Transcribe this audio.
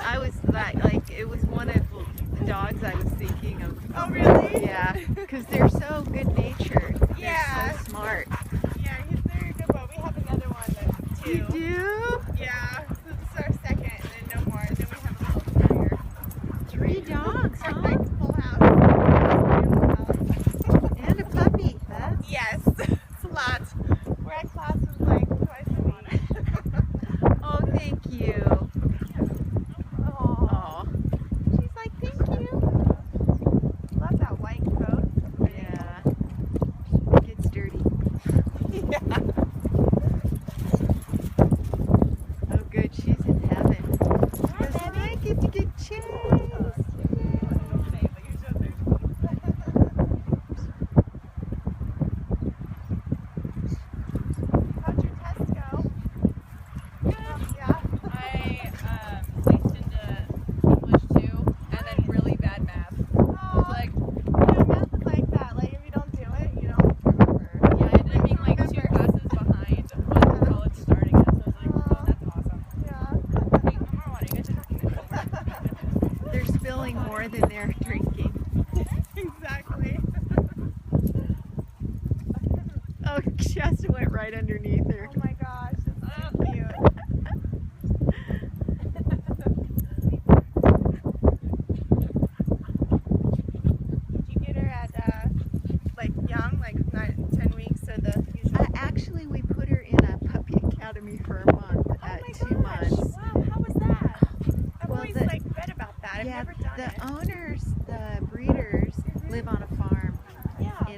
I was like, it was one of the dogs I was thinking of. Oh, really? Yeah, because they're so good natured. Yeah. They're so smart. Yeah, he's very good, but we have another one that's 2. You do? Yeah, this is our second, and then no more. And then we have a little terrier. 3 dogs, Our huh? big full house. And a puppy, huh? Yes, it's a lot. We're at classes like twice a week. Oh, thank you. Oh, Oh, she's like, thank you. Love that white coat. yeah. It gets dirty. Yeah. Oh, good. She's in heaven. Doesn't I get to get chased? How'd your test go? Yeah. I placed into English 2 and then really bad math. Oh, Like, yeah, math is like that. Like, if you don't do it, you don't remember. yeah, I ended up being like 2 classes behind when college starting it. So I was like, oh, that's awesome. Yeah. Hey, one more water. You guys are talking. They're spilling more than they're drinking. Exactly. Oh, Shasta went right underneath her. Oh my gosh, that's so cute. Did you get her at like young, like 10 weeks, or the usual? Actually, we put her in a puppy academy for a month at 2 months. Wow, how was that? I've Well, always the- like read about that. I've Yeah, never done it. the owners, the breeders, live on a farm.